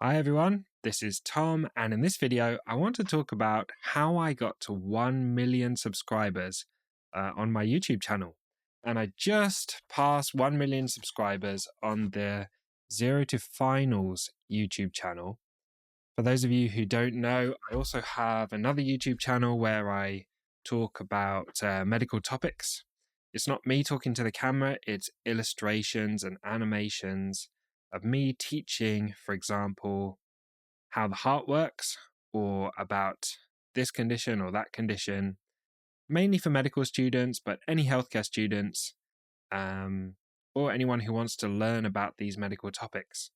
Hi everyone, this is Tom, and in this video I want to talk about how I got to 1 million subscribers on my YouTube channel. And I just passed 1 million subscribers on the Zero to Finals YouTube channel. For those of you who don't know, I also have another YouTube channel where I talk about medical topics. It's not me talking to the camera, it's illustrations and animations of me teaching, for example, how the heart works or about this condition or that condition, mainly for medical students, but any healthcare students or anyone who wants to learn about these medical topics.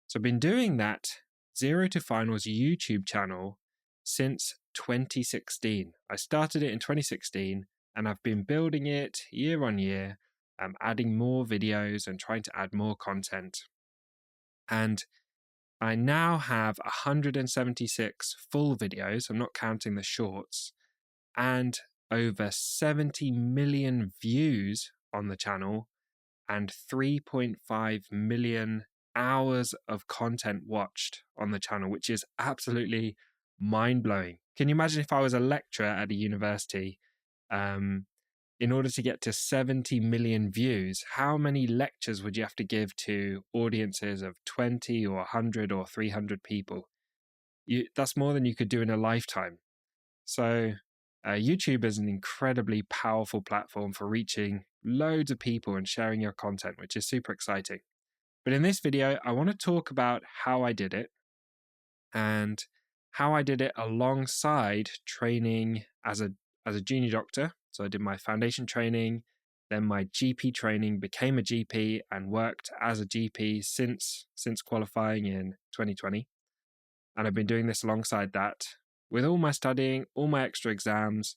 So I've been doing that Zero to Finals YouTube channel since 2016. I started it in 2016 and I've been building it year on year, adding more videos and trying to add more content. And I now have 176 full videos, I'm not counting the shorts, and over 70 million views on the channel and 3.5 million hours of content watched on the channel, which is absolutely mind-blowing. Can you imagine if I was a lecturer at a university, in order to get to 70 million views, how many lectures would you have to give to audiences of 20 or 100 or 300 people? That's more than you could do in a lifetime. So YouTube is an incredibly powerful platform for reaching loads of people and sharing your content, which is super exciting. But in this video, I want to talk about how I did it and how I did it alongside training as a junior doctor. So I did my foundation training, then my GP training, became a GP and worked as a GP since qualifying in 2020. And I've been doing this alongside that with all my studying, all my extra exams,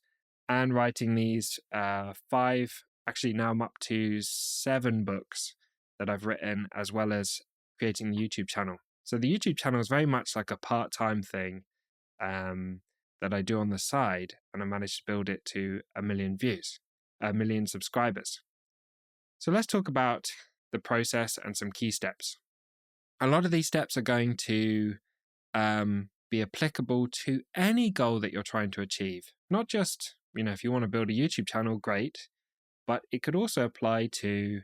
and writing these 5, actually now I'm up to 7 books that I've written, as well as creating the YouTube channel. So the YouTube channel is very much like a part-time thing that I do on the side, and I managed to build it to 1 million views, 1 million subscribers. So let's talk about the process and some key steps. A lot of these steps are going to be applicable to any goal that you're trying to achieve. Not just, if you want to build a YouTube channel, great, but it could also apply to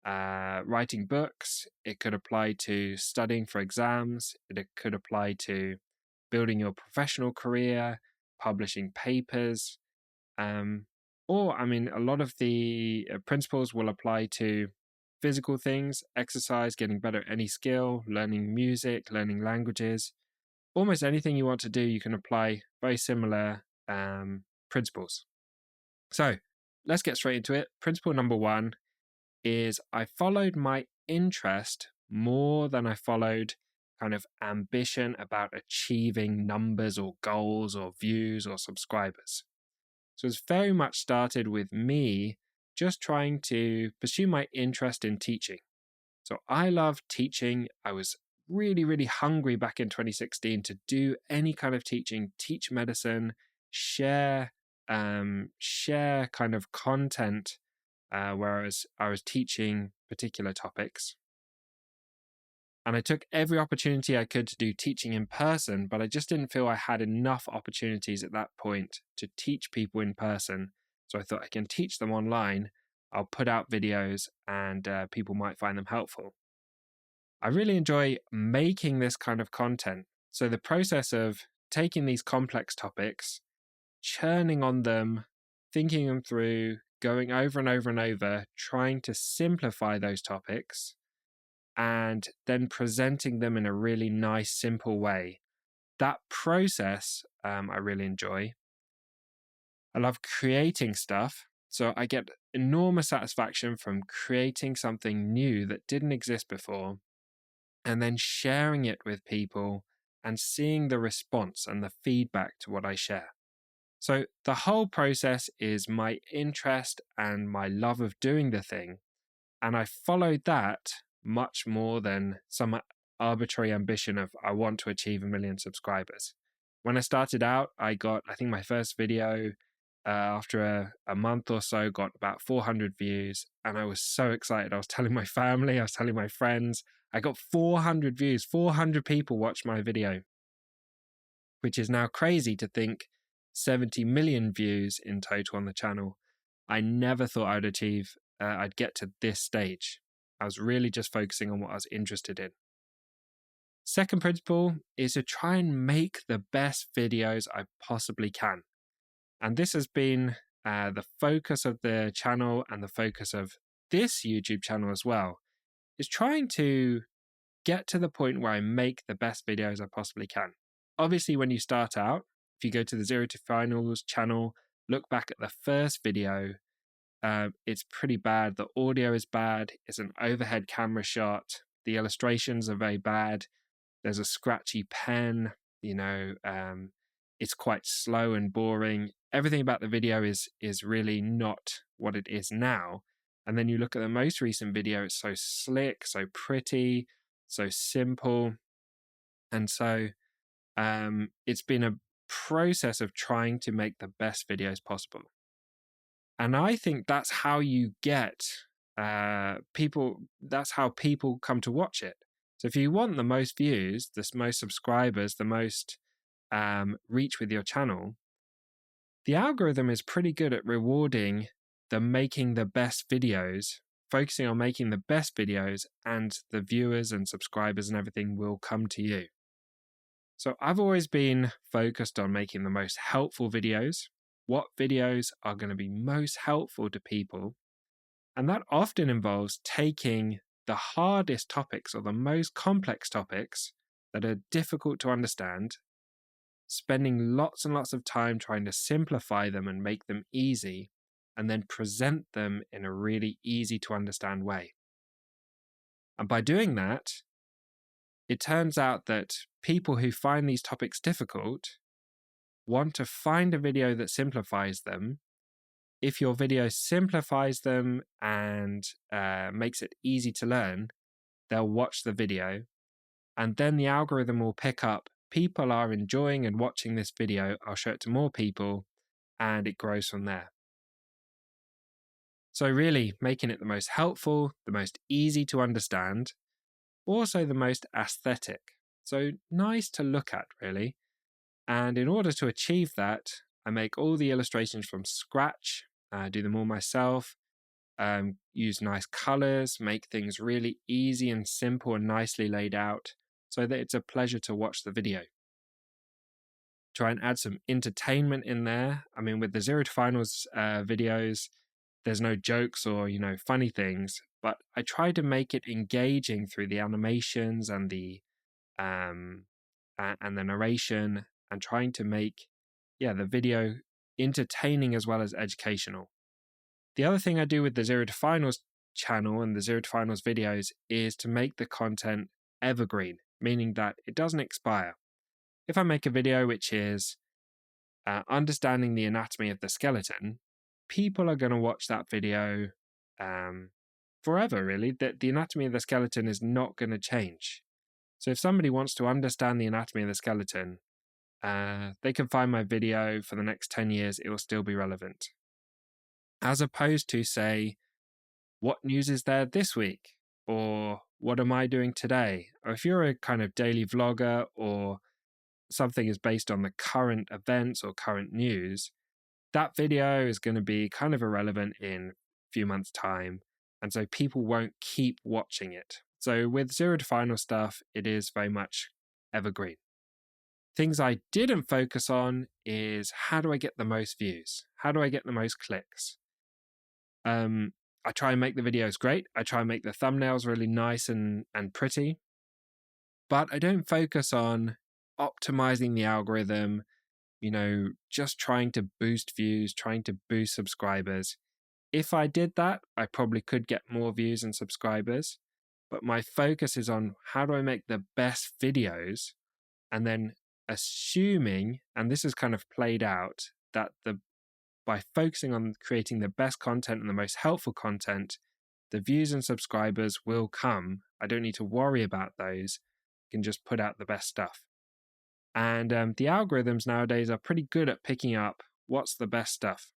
writing books. It could apply to studying for exams. It could apply to building your professional career, publishing papers, or a lot of the principles will apply to physical things, exercise, getting better at any skill, learning music, learning languages. Almost anything you want to do, you can apply very similar principles. So let's get straight into it. Principle number 1 is I followed my interest more than I followed kind of ambition about achieving numbers or goals or views or subscribers. So it's very much started with me just trying to pursue my interest in teaching. So I love teaching. I was really, really hungry back in 2016 to do any kind of teaching, teach medicine, share kind of content where I was teaching particular topics. And I took every opportunity I could to do teaching in person, but I just didn't feel I had enough opportunities at that point to teach people in person. So I thought I can teach them online. I'll put out videos and people might find them helpful. I really enjoy making this kind of content. So the process of taking these complex topics, churning on them, thinking them through, going over and over and over, trying to simplify those topics, and then presenting them in a really nice, simple way. That process I really enjoy. I love creating stuff. So I get enormous satisfaction from creating something new that didn't exist before, and then sharing it with people and seeing the response and the feedback to what I share. So the whole process is my interest and my love of doing the thing. And I followed that much more than some arbitrary ambition of I want to achieve 1 million subscribers. When I started out, I think my first video after a month or so got about 400 views. And I was so excited. I was telling my family, I was telling my friends, I got 400 views, 400 people watched my video, which is now crazy to think 70 million views in total on the channel. I never thought I'd get to this stage. I was really just focusing on what I was interested in. Second principle is to try and make the best videos I possibly can. And this has been the focus of the channel and the focus of this YouTube channel as well, is trying to get to the point where I make the best videos I possibly can. Obviously, when you start out, if you go to the Zero to Finals channel, look back at the first video, it's pretty bad. The audio is bad. It's an overhead camera shot. The illustrations are very bad. There's a scratchy pen, it's quite slow and boring. Everything about the video is really not what it is now. And then you look at the most recent video, it's so slick, so pretty, so simple. And so it's been a process of trying to make the best videos possible. And I think that's how you get people, that's how people come to watch it. So if you want the most views, the most subscribers, the most reach with your channel, the algorithm is pretty good at rewarding the making the best videos, focusing on making the best videos, and the viewers and subscribers and everything will come to you. So I've always been focused on making the most helpful videos. What videos are going to be most helpful to people? And that often involves taking the hardest topics or the most complex topics that are difficult to understand, spending lots and lots of time trying to simplify them and make them easy, and then present them in a really easy to understand way. And by doing that, it turns out that people who find these topics difficult want to find a video that simplifies them. If your video simplifies them and makes it easy to learn, they'll watch the video, and then the algorithm will pick up people are enjoying and watching this video. I'll show it to more people, and it grows from there. So really making it the most helpful, the most easy to understand, also the most aesthetic. So nice to look at, really. And in order to achieve that, I make all the illustrations from scratch, do them all myself, use nice colors, make things really easy and simple and nicely laid out so that it's a pleasure to watch the video. Try and add some entertainment in there. I mean, with the Zero to Finals videos, there's no jokes or, funny things, but I try to make it engaging through the animations and the narration, and trying to make, the video entertaining as well as educational. The other thing I do with the Zero to Finals channel and the Zero to Finals videos is to make the content evergreen, meaning that it doesn't expire. If I make a video which is understanding the anatomy of the skeleton, people are going to watch that video forever, really. The anatomy of the skeleton is not going to change. So if somebody wants to understand the anatomy of the skeleton, they can find my video for the next 10 years. It will still be relevant. As opposed to, say, what news is there this week? Or what am I doing today? Or if you're a kind of daily vlogger, or something is based on the current events or current news, that video is going to be kind of irrelevant in a few months' time. And so people won't keep watching it. So with Zero to Final stuff, it is very much evergreen. Things I didn't focus on is, how do I get the most views? How do I get the most clicks? I try and make the videos great. I try and make the thumbnails really nice and pretty. But I don't focus on optimizing the algorithm, just trying to boost views, trying to boost subscribers. If I did that, I probably could get more views and subscribers. But my focus is on, how do I make the best videos? And then assuming, and this is kind of played out, that by focusing on creating the best content and the most helpful content, the views and subscribers will come. I don't need to worry about those. I can just put out the best stuff. And the algorithms nowadays are pretty good at picking up what's the best stuff.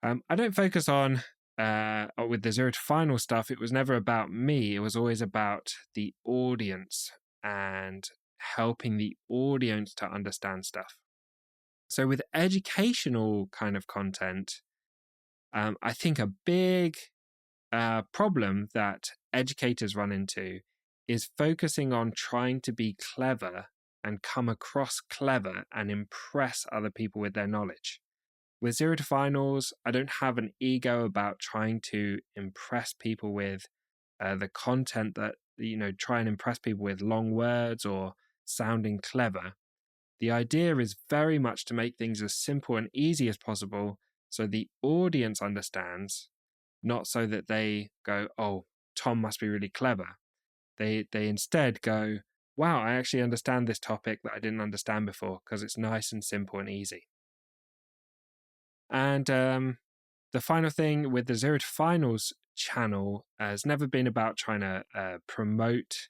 I don't focus on with the zero to final stuff, it was never about me. It was always about the audience and helping the audience to understand stuff. So with educational kind of content, I think a big problem that educators run into is focusing on trying to be clever and come across clever and impress other people with their knowledge. With zero to finals, I don't have an ego about trying to impress people with the content that, try and impress people with long words or sounding clever. The idea is very much to make things as simple and easy as possible so the audience understands, not so that they go, oh, Tom must be really clever. They instead go, wow, I actually understand this topic that I didn't understand before because it's nice and simple and easy. And the final thing with the Zero to Finals channel has never been about trying to promote,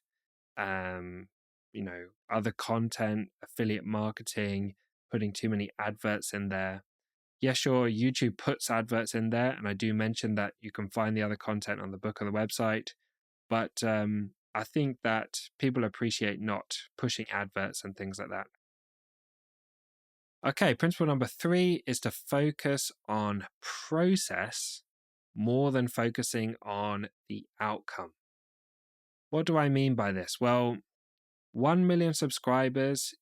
other content, affiliate marketing, putting too many adverts in there. Yeah, sure, YouTube puts adverts in there, and I do mention that you can find the other content on the book or the website. But I think that people appreciate not pushing adverts and things like that. Okay, principle number 3 is to focus on process more than focusing on the outcome. What do I mean by this? Well, 1 million subscribers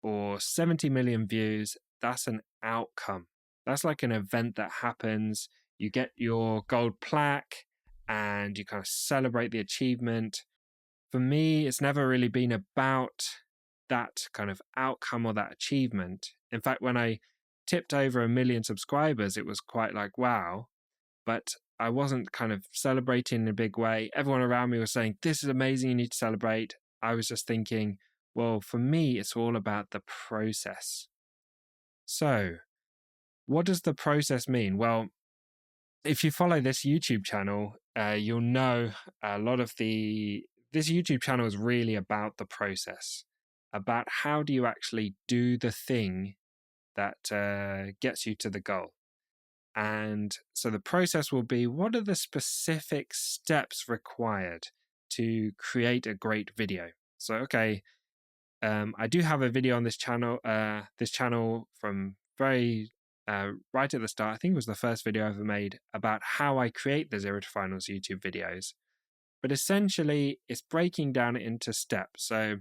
or 70 million views, that's an outcome. That's like an event that happens. You get your gold plaque and you kind of celebrate the achievement. For me, it's never really been about that kind of outcome or that achievement. In fact, when I tipped over 1 million subscribers, it was quite like, wow. But I wasn't kind of celebrating in a big way. Everyone around me was saying, this is amazing, you need to celebrate. I was just thinking, well, for me, it's all about the process. So, what does the process mean? Well, if you follow this YouTube channel, you'll know this YouTube channel is really about the process, about how do you actually do the thing that gets you to the goal. And so the process will be, what are the specific steps required to create a great video? So, okay, I do have a video on this channel from very right at the start. I think it was the first video I ever made about how I create the Zero to Finals YouTube videos. But essentially, it's breaking down it into steps. So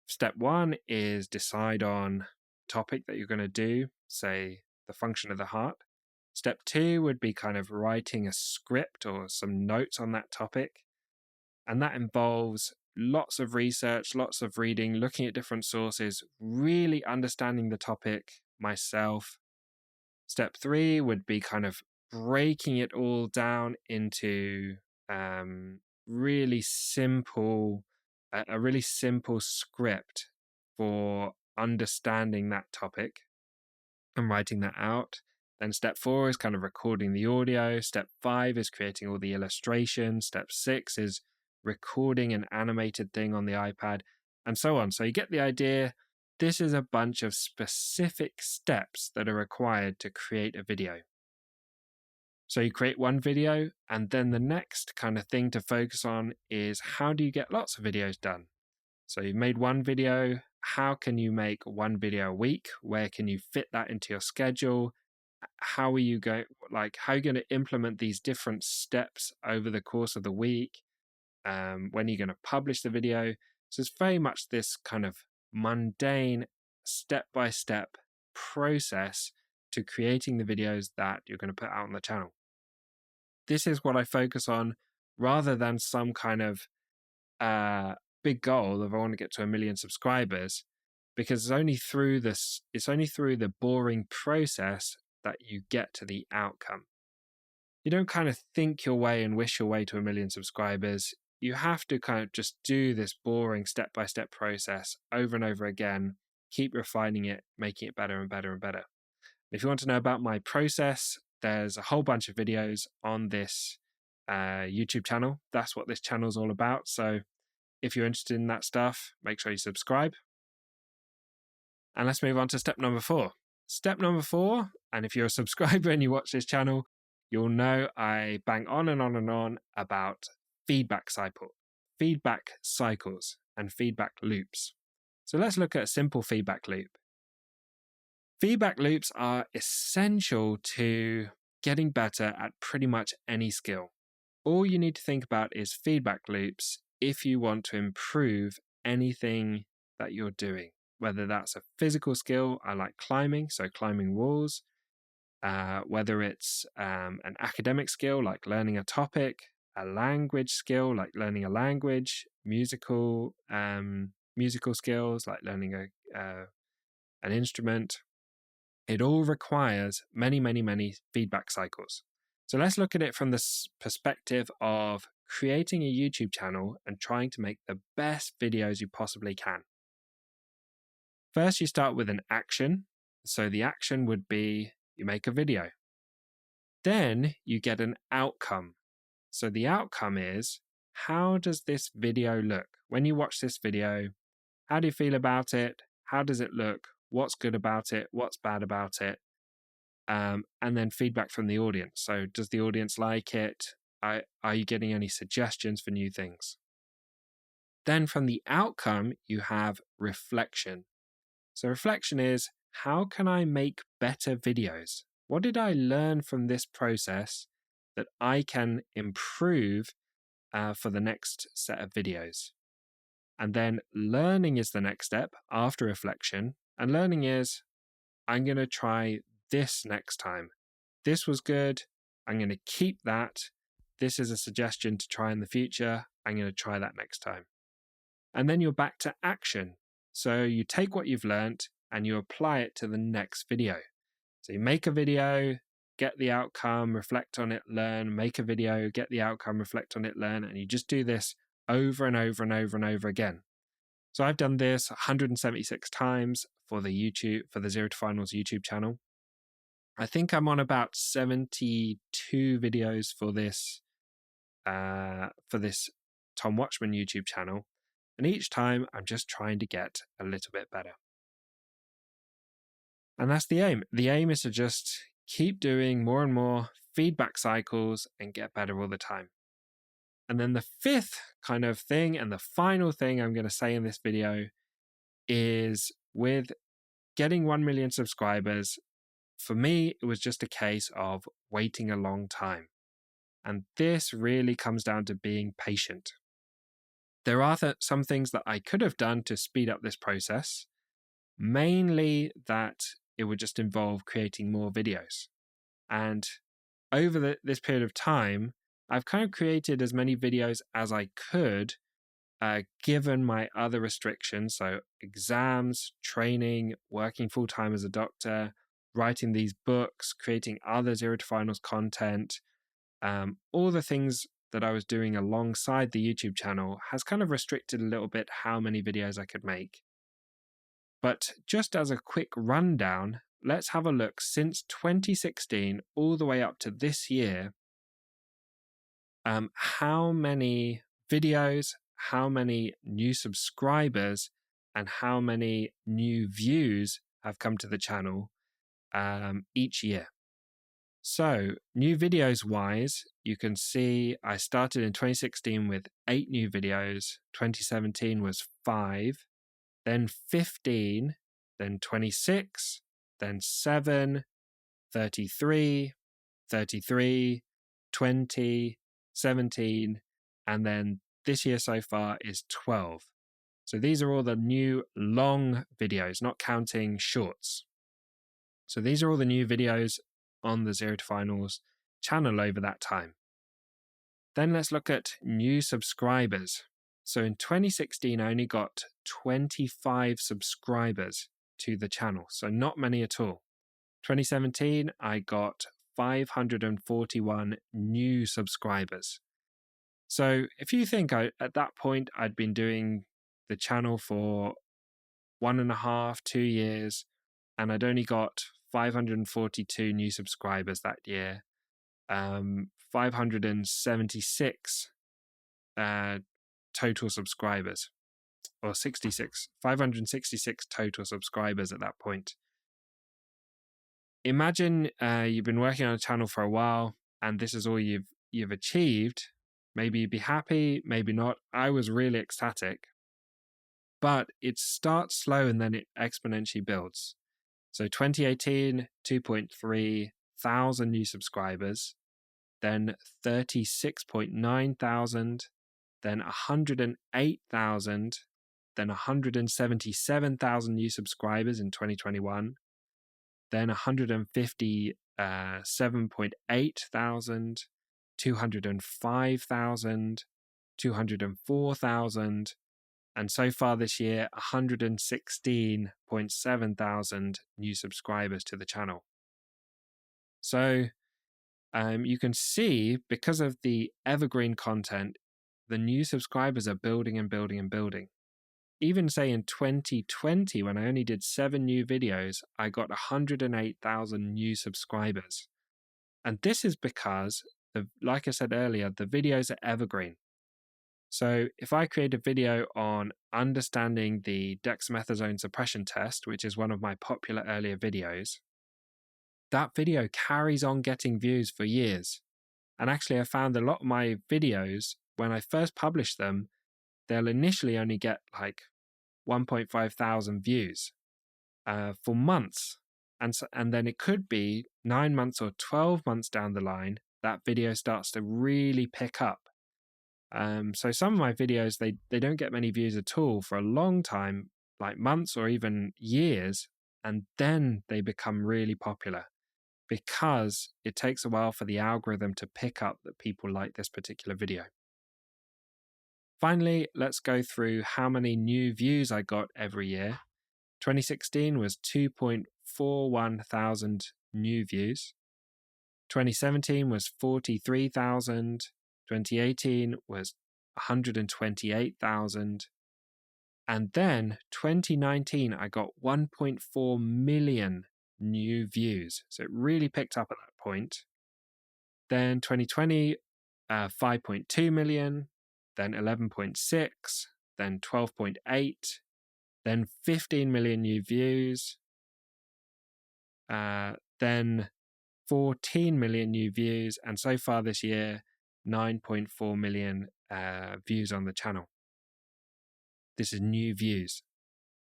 step 1 is decide on topic that you're going to do, say the function of the heart. Step 2 would be kind of writing a script or some notes on that topic. And that involves lots of research, lots of reading, looking at different sources, really understanding the topic myself. Step 3 would be kind of breaking it all down into a really simple script for understanding that topic and writing that out. Then step 4 is kind of recording the audio. Step 5 is creating all the illustrations. Step 6 is recording an animated thing on the iPad, and so on. So you get the idea. This is a bunch of specific steps that are required to create a video. So you create one video, and then the next kind of thing to focus on is how do you get lots of videos done? So you've made one video. How can you make one video a week? Where can you fit that into your schedule? How are you going to implement these different steps over the course of the week? When are you going to publish the video? So it's very much this kind of mundane step-by-step process to creating the videos that you're going to put out on the channel. This is what I focus on rather than some kind of big goal of I want to get to 1 million subscribers, because it's only through the boring process that you get to the outcome. You don't kind of think your way and wish your way to 1 million subscribers. You have to kind of just do this boring step-by-step process over and over again, keep refining it, making it better and better and better. If you want to know about my process, there's a whole bunch of videos on this YouTube channel. That's what this channel is all about. So if you're interested in that stuff, make sure you subscribe. And let's move on to step number 4. Step number 4, and if you're a subscriber and you watch this channel, you'll know I bang on and on and on about feedback cycles and feedback loops. So let's look at a simple feedback loop. Feedback loops are essential to getting better at pretty much any skill. All you need to think about is feedback loops if you want to improve anything that you're doing, whether that's a physical skill, I like climbing, so climbing walls, whether it's an academic skill like learning a topic, a language skill like learning a language, musical skills like learning an instrument. It all requires many, many, many feedback cycles. So let's look at it from this perspective of creating a YouTube channel and trying to make the best videos you possibly can. First, you start with an action. So the action would be you make a video. Then you get an outcome. So the outcome is, how does this video look? When you watch this video, how do you feel about it? How does it look? What's good about it? What's bad about it? And then feedback from the audience. So does the audience like it? Are you getting any suggestions for new things? Then from the outcome, you have reflection. So reflection is, how can I make better videos? What did I learn from this process that I can improve for the next set of videos? And then learning is the next step after reflection. And learning is, I'm going to try this next time. This was good. I'm going to keep that. This is a suggestion to try in the future. I'm going to try that next time. And then you're back to action. So you take what you've learned and you apply it to the next video. So you make a video, get the outcome, reflect on it, learn, make a video, get the outcome, reflect on it, learn, and you just do this over and over and over and over again. So I've done this 176 times for the Zero to Finals YouTube channel. I think I'm on about 72 videos for this Tom Watchman YouTube channel. And each time I'm just trying to get a little bit better. And that's the aim. The aim is to just keep doing more and more feedback cycles and get better all the time. And then the fifth kind of thing and the final thing I'm going to say in this video is with getting 1 million subscribers, for me, it was just a case of waiting a long time. And this really comes down to being patient. There are some things that I could have done to speed up this process, mainly that it would just involve creating more videos. And over this period of time, I've kind of created as many videos as I could, given my other restrictions. So exams, training, working full-time as a doctor, writing these books, creating other Zero to Finals content, all the things that I was doing alongside the YouTube channel has kind of restricted a little bit how many videos I could make. But just as a quick rundown, let's have a look since 2016 all the way up to this year, how many videos, how many new subscribers, and how many new views have come to the channel each year. So new videos wise, you can see I started in 2016 with 8 new videos, 2017 was 5, then 15, then 26, then 7, 33, 33, 20, 17, and then this year so far is 12. So these are all the new long videos, not counting shorts. So these are all the new videos on the Zero to Finals channel over that time. Then let's look at new subscribers. So in 2016, I only got 25 subscribers to the channel, so not many at all. 2017, I got 541 new subscribers. So if you think at that point I'd been doing the channel for 1.5, 2 years, and I'd only got 542 new subscribers that year, 576 total subscribers, or 566 total subscribers at that point. Imagine you've been working on a channel for a while and this is all you've achieved, maybe you'd be happy, maybe not. I was really ecstatic. But it starts slow and then it exponentially builds. So 2018, 2.3 thousand new subscribers, then 36.9 thousand, then 108,000, then 177,000 new subscribers in 2021, then 157.8 thousand, 205,000, 204,000, and so far this year, 116.7 thousand new subscribers to the channel. So you can see, because of the evergreen content, the new subscribers are building and building and building. Even say in 2020, when I only did 7 new videos, I got 108,000 new subscribers. And this is because, like I said earlier, the videos are evergreen. So if I create a video on understanding the dexamethasone suppression test, which is one of my popular earlier videos, that video carries on getting views for years. And actually, I found a lot of my videos, when I first publish them, they'll initially only get like 1.5 thousand views for months. And then it could be 9 months or 12 months down the line, that video starts to really pick up. So some of my videos, they don't get many views at all for a long time, like months or even years, and then they become really popular because it takes a while for the algorithm to pick up that people like this particular video. Finally, let's go through how many new views I got every year. 2016 was 2.41 thousand new views. 2017 was 43,000. 2018 was 128,000. And then 2019, I got 1.4 million new views. So it really picked up at that point. Then 2020, 5.2 million, then 11.6, then 12.8, then 15 million new views, then 14 million new views, and so far this year, 9.4 million views on the channel. This is new views.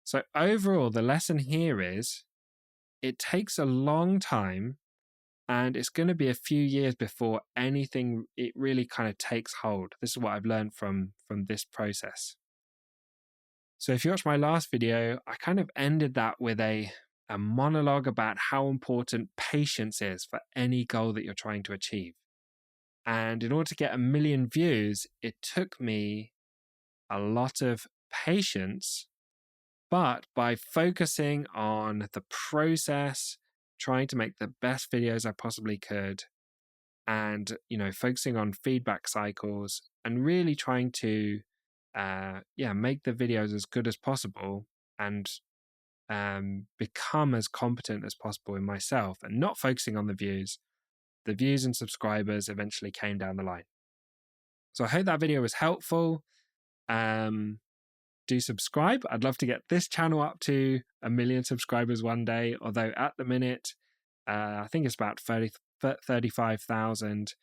So overall, the lesson here is it takes a long time, and it's going to be a few years before it really kind of takes hold. This is what I've learned from this process. So if you watched my last video, I kind of ended that with a monologue about how important patience is for any goal that you're trying to achieve. And in order to get 1 million views, it took me a lot of patience, but by focusing on the process, trying to make the best videos I possibly could, and focusing on feedback cycles and really trying to make the videos as good as possible and become as competent as possible in myself, and not focusing on the views and subscribers eventually came down the line. So I hope that video was helpful. Do subscribe. I'd love to get this channel up to 1 million subscribers one day, although at the minute, I think it's about 35,000.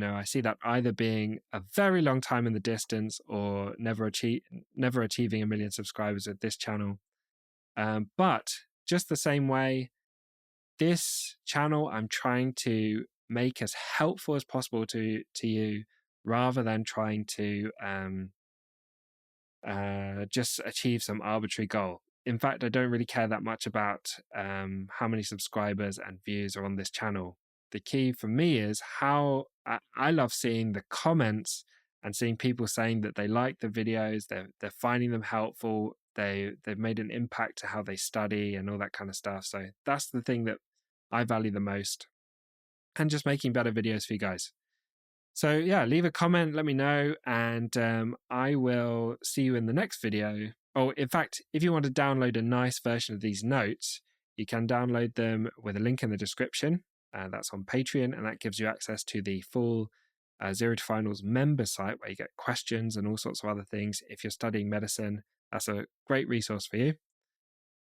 I see that either being a very long time in the distance or never achieving 1 million subscribers with this channel. But just the same way, this channel I'm trying to make as helpful as possible to you, rather than trying to just achieve some arbitrary goal. In fact, I don't really care that much about how many subscribers and views are on this channel. The key for me is how I love seeing the comments and seeing people saying that they like the videos, they're finding them helpful, they've made an impact to how they study and all that kind of stuff. So that's the thing that I value the most, and just making better videos for you guys. So yeah, leave a comment, let me know, and I will see you in the next video. Oh, in fact, if you want to download a nice version of these notes, you can download them with a link in the description. That's on Patreon, and that gives you access to the full Zero to Finals member site, where you get questions and all sorts of other things. If you're studying medicine, that's a great resource for you.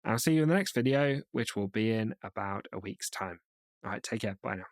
I'll see you in the next video, which will be in about a week's time. All right, take care. Bye now.